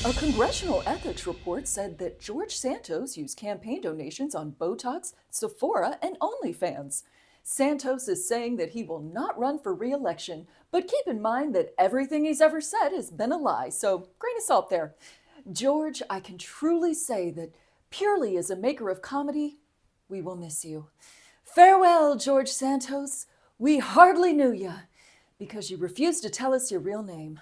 A congressional ethics report said that George Santos used campaign donations on Botox, Sephora, and OnlyFans. Santos is saying that he will not run for re-election, but keep in mind that everything he's ever said has been a lie, so grain of salt there. George, I can truly say that purely as a maker of comedy, we will miss you. Farewell, George Santos. We hardly knew you, because you refused to tell us your real name.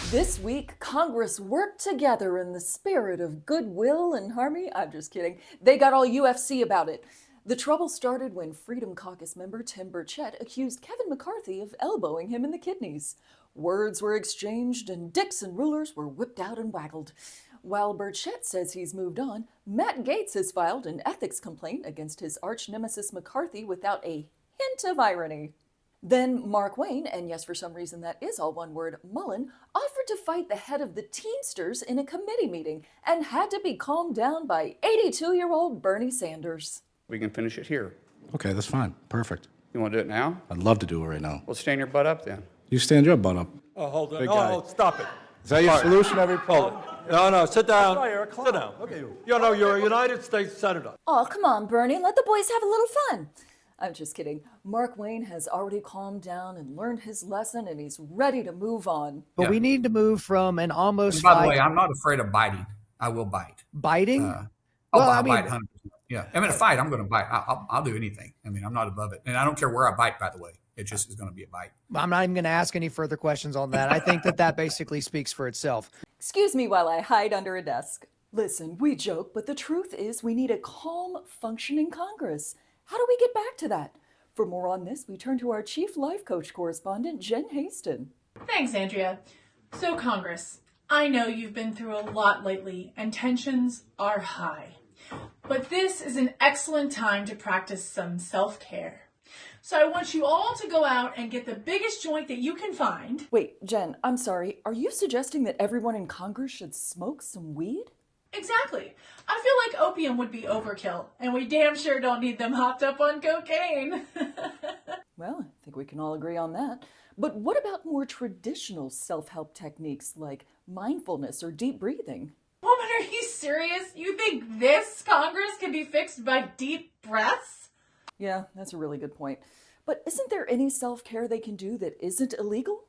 This week, Congress worked together in the spirit of goodwill and harmony. I'm just kidding. They got all UFC about it. The trouble started when Freedom Caucus member Tim Burchett accused Kevin McCarthy of elbowing him in the kidneys. Words were exchanged and dicks and rulers were whipped out and waggled. While Burchett says he's moved on, Matt Gaetz has filed an ethics complaint against his arch-nemesis McCarthy without a hint of irony. Then Markwayne, and yes, for some reason that is all one word, Mullin, offered to fight the head of the Teamsters in a committee meeting and had to be calmed down by 82-year-old Bernie Sanders. We can finish it here. Okay, that's fine. Perfect. You want to do it now? I'd love to do it right now. Well, stand your butt up then. You stand your butt up. Oh, hold on. Big No, guy. no, stop it. Is that your All right. solution, every Hold it. No, sit down. Sit down. Okay. You know, you're a United States Senator. Oh, come on, Bernie, let the boys have a little fun. I'm just kidding. Markwayne has already calmed down and learned his lesson, and he's ready to move on. But we need to move from an almost And by the fight. way, I'm not afraid of biting. I will bite. Biting? I'll bite 100%. Yeah. I mean, a fight, I'm going to bite. I'll do anything. I mean, I'm not above it. And I don't care where I bite, by the way. It just is going to be a bite. I'm not even going to ask any further questions on that. I think that basically speaks for itself. Excuse me while I hide under a desk. Listen, we joke, but the truth is we need a calm, functioning Congress. How do we get back to that? For more on this, we turn to our chief life coach correspondent, Jen Haston. Thanks, Andrea. So, Congress, I know you've been through a lot lately, and tensions are high. But this is an excellent time to practice some self-care. So I want you all to go out and get the biggest joint that you can find. Wait, Jen, I'm sorry. Are you suggesting that everyone in Congress should smoke some weed? Exactly. I feel like opium would be overkill, and we damn sure don't need them hopped up on cocaine. Well, I think we can all agree on that. But what about more traditional self-help techniques like mindfulness or deep breathing? Woman, are you serious? You think this Congress can be fixed by deep breaths? Yeah, that's a really good point. But isn't there any self-care they can do that isn't illegal?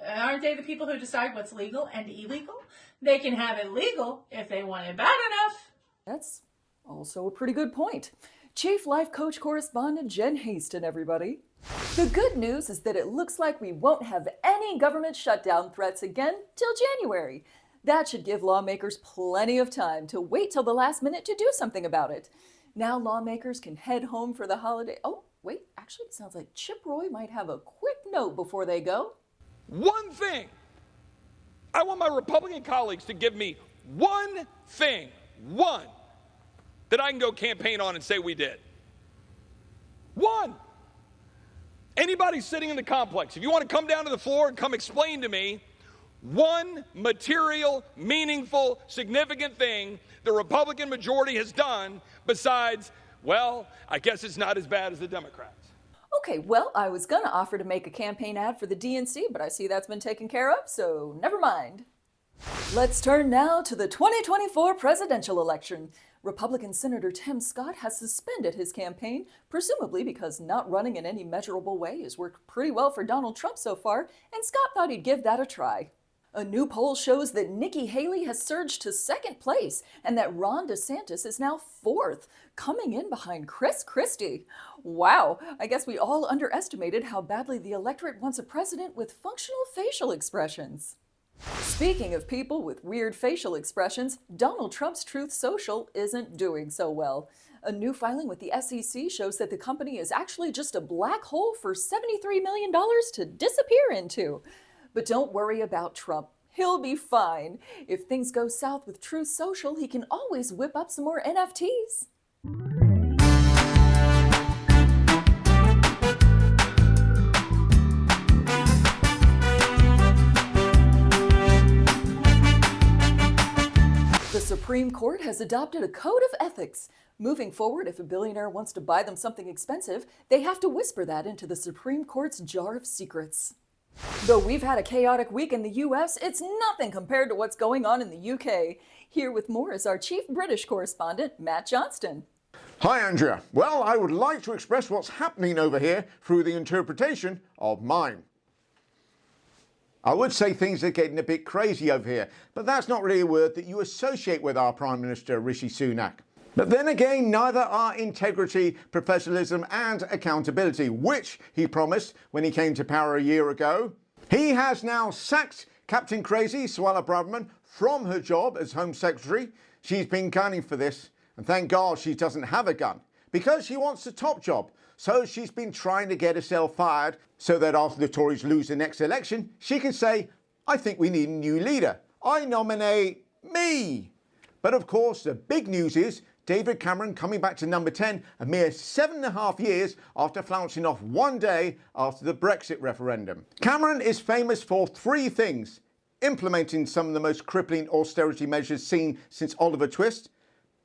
Aren't they the people who decide what's legal and illegal? They can have it legal if they want it bad enough. That's also a pretty good point. Chief Life Coach Correspondent Jen Haston, everybody. The good news is that it looks like we won't have any government shutdown threats again till January. That should give lawmakers plenty of time to wait till the last minute to do something about it. Now lawmakers can head home for the holiday. Oh, wait, actually it sounds like Chip Roy might have a quick note before they go. One thing. I want my Republican colleagues to give me one thing, one, that I can go campaign on and say we did. One. Anybody sitting in the complex, if you want to come down to the floor and come explain to me one material, meaningful, significant thing the Republican majority has done besides, well, I guess it's not as bad as the Democrats. Okay, well, I was gonna offer to make a campaign ad for the DNC, but I see that's been taken care of, so never mind. Let's turn now to the 2024 presidential election. Republican Senator Tim Scott has suspended his campaign, presumably because not running in any measurable way has worked pretty well for Donald Trump so far, and Scott thought he'd give that a try. A new poll shows that Nikki Haley has surged to second place and that Ron DeSantis is now fourth, coming in behind Chris Christie. Wow, I guess we all underestimated how badly the electorate wants a president with functional facial expressions. Speaking of people with weird facial expressions, Donald Trump's Truth Social isn't doing so well. A new filing with the SEC shows that the company is actually just a black hole for $73 million to disappear into. But don't worry about Trump. He'll be fine. If things go south with Truth Social, he can always whip up some more NFTs. The Supreme Court has adopted a code of ethics. Moving forward, if a billionaire wants to buy them something expensive, they have to whisper that into the Supreme Court's jar of secrets. Though we've had a chaotic week in the US, it's nothing compared to what's going on in the UK. Here with more is our chief British correspondent, Matt Johnston. Hi, Andrea. Well, I would like to express what's happening over here through the interpretation of mine. I would say things are getting a bit crazy over here, but that's not really a word that you associate with our Prime Minister, Rishi Sunak. But then again, neither are integrity, professionalism and accountability, which he promised when he came to power a year ago. He has now sacked Captain Crazy, Suella Braverman, from her job as Home Secretary. She's been gunning for this, and thank God she doesn't have a gun, because she wants the top job. So she's been trying to get herself fired so that after the Tories lose the next election, she can say, I think we need a new leader. I nominate me. But of course, the big news is David Cameron coming back to number 10 a mere 7.5 years after flouncing off one day after the Brexit referendum. Cameron is famous for three things: implementing some of the most crippling austerity measures seen since Oliver Twist,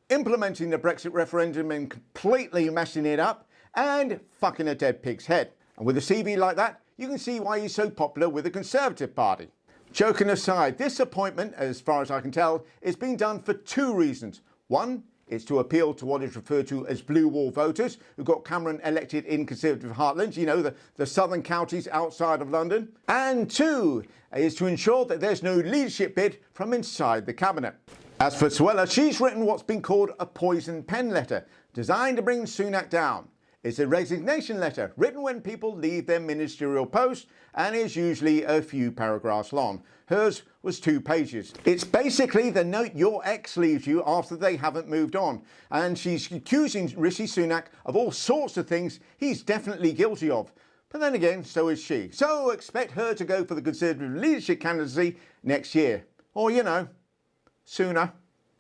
implementing the Brexit referendum and completely messing it up, and fucking a dead pig's head. And with a CV like that, you can see why he's so popular with the Conservative Party. Joking aside, this appointment, as far as I can tell, is being done for two reasons. One, it's to appeal to what is referred to as blue wall voters who got Cameron elected in Conservative heartlands, you know, the southern counties outside of London. And two, is to ensure that there's no leadership bid from inside the cabinet. As for Suella, she's written what's been called a poison pen letter, designed to bring Sunak down. It's a resignation letter written when people leave their ministerial post and is usually a few paragraphs long. Hers was 2 pages. It's basically the note your ex leaves you after they haven't moved on. And she's accusing Rishi Sunak of all sorts of things he's definitely guilty of. But then again, so is she. So expect her to go for the Conservative leadership candidacy next year. Or, you know, sooner.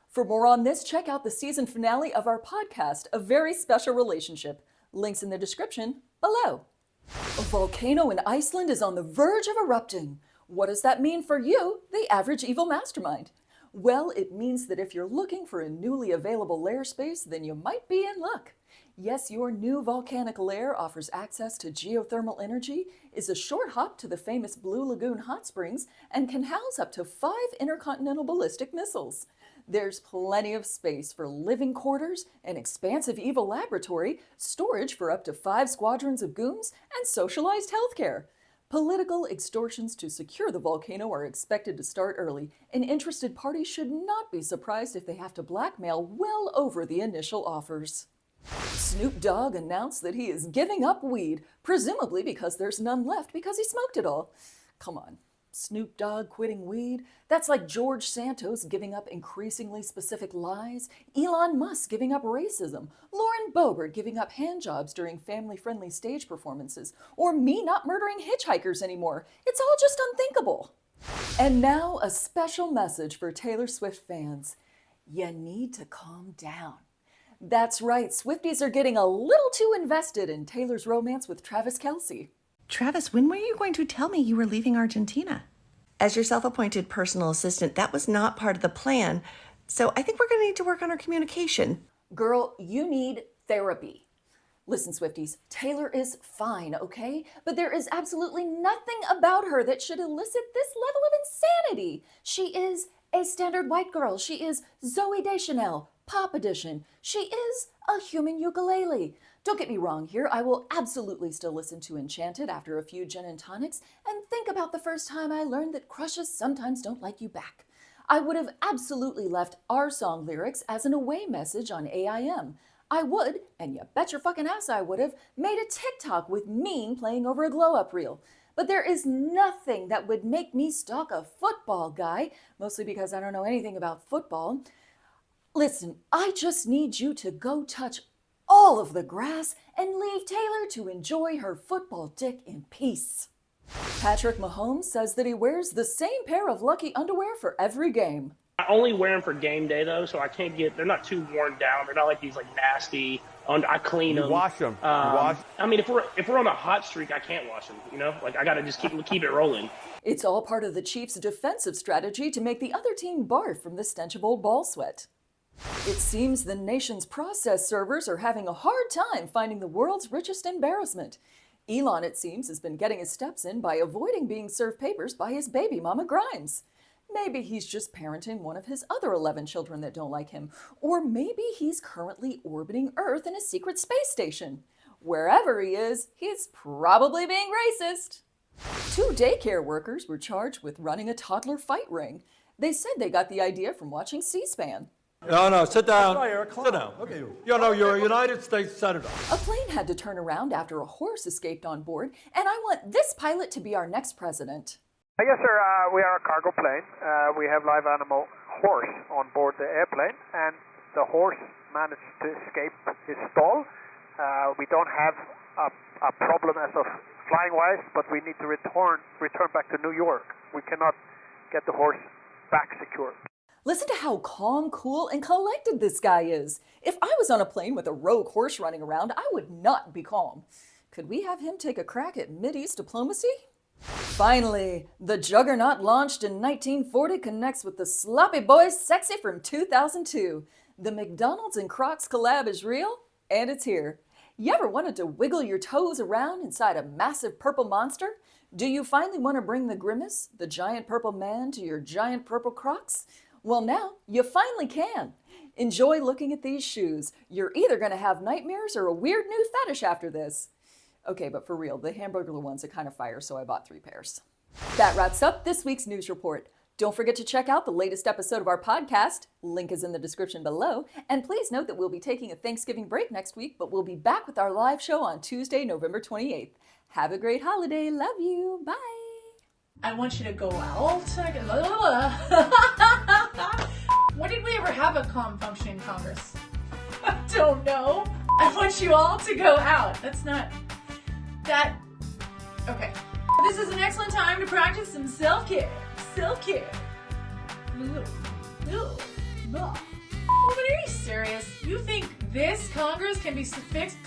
For more on this, check out the season finale of our podcast, A Very Special Relationship. Links in the description below. A volcano in Iceland is on the verge of erupting. What does that mean for you, the average evil mastermind? Well, it means that if you're looking for a newly available lair space, then you might be in luck. Yes, your new volcanic lair offers access to geothermal energy, is a short hop to the famous Blue Lagoon hot springs, and can house up to 5 intercontinental ballistic missiles. There's plenty of space for living quarters, an expansive evil laboratory, storage for up to 5 squadrons of goons, and socialized healthcare. Political extortions to secure the volcano are expected to start early, and interested parties should not be surprised if they have to blackmail well over the initial offers. Snoop Dogg announced that he is giving up weed, presumably because there's none left because he smoked it all. Come on. Snoop Dogg quitting weed? That's like George Santos giving up increasingly specific lies, Elon Musk giving up racism, Lauren Boebert giving up handjobs during family-friendly stage performances, or me not murdering hitchhikers anymore. It's all just unthinkable. And now a special message for Taylor Swift fans. You need to calm down. That's right, Swifties are getting a little too invested in Taylor's romance with Travis Kelce. Travis, when were you going to tell me you were leaving Argentina? As your self-appointed personal assistant, that was not part of the plan. So I think we're going to need to work on our communication. Girl, you need therapy. Listen, Swifties, Taylor is fine, okay? But there is absolutely nothing about her that should elicit this level of insanity. She is a standard white girl. She is Zooey Deschanel, Pop Edition. She is a human ukulele. Don't get me wrong here, I will absolutely still listen to Enchanted after a few gin and tonics and think about the first time I learned that crushes sometimes don't like you back. I would have absolutely left our song lyrics as an away message on AIM. I would, and you bet your fucking ass I would have, made a TikTok with Mean playing over a glow-up reel. But there is nothing that would make me stalk a football guy, mostly because I don't know anything about football. Listen, I just need you to go touch all of the grass and leave Taylor to enjoy her football dick in peace. Patrick Mahomes says that he wears the same pair of lucky underwear for every game. I only wear them for game day though, so they're not too worn down. They're not like these nasty. I clean them. You wash them. I mean, if we're on a hot streak, I can't wash them. You know, like I gotta just keep it rolling. It's all part of the Chiefs' defensive strategy to make the other team barf from the stench of old ball sweat. It seems the nation's process servers are having a hard time finding the world's richest embarrassment. Elon, it seems, has been getting his steps in by avoiding being served papers by his baby mama Grimes. Maybe he's just parenting one of his other 11 children that don't like him. Or maybe he's currently orbiting Earth in a secret space station. Wherever he is, he's probably being racist. 2 daycare workers were charged with running a toddler fight ring. They said they got the idea from watching C-SPAN. No, sit down. Sit down. Okay, you're a United States Senator. A plane had to turn around after a horse escaped on board, and I want this pilot to be our next president. Yes, sir. We are a cargo plane. We have live animal horse on board the airplane, and the horse managed to escape his stall. We don't have a problem as of flying-wise, but we need to return back to New York. We cannot get the horse back secure. Listen to how calm, cool, and collected this guy is. If I was on a plane with a rogue horse running around, I would not be calm. Could we have him take a crack at Mideast diplomacy? Finally, the juggernaut launched in 1940 connects with the sloppy boys sexy from 2002. The McDonald's and Crocs collab is real, and it's here. You ever wanted to wiggle your toes around inside a massive purple monster? Do you finally want to bring the Grimace, the giant purple man, to your giant purple Crocs? Well, now you finally can. Enjoy looking at these shoes. You're either going to have nightmares or a weird new fetish after this. Okay, but for real, the hamburger ones are kind of fire, so I bought 3 pairs. That wraps up this week's news report. Don't forget to check out the latest episode of our podcast. Link is in the description below. And please note that we'll be taking a Thanksgiving break next week, but we'll be back with our live show on Tuesday, November 28th. Have a great holiday. Love you. Bye. I want you to go out. When did we ever have a calm functioning Congress? I don't know. I want you all to go out. That's not... That... Okay. This is an excellent time to practice some self-care. Self-care. Oh, but are you serious? You think this Congress can be fixed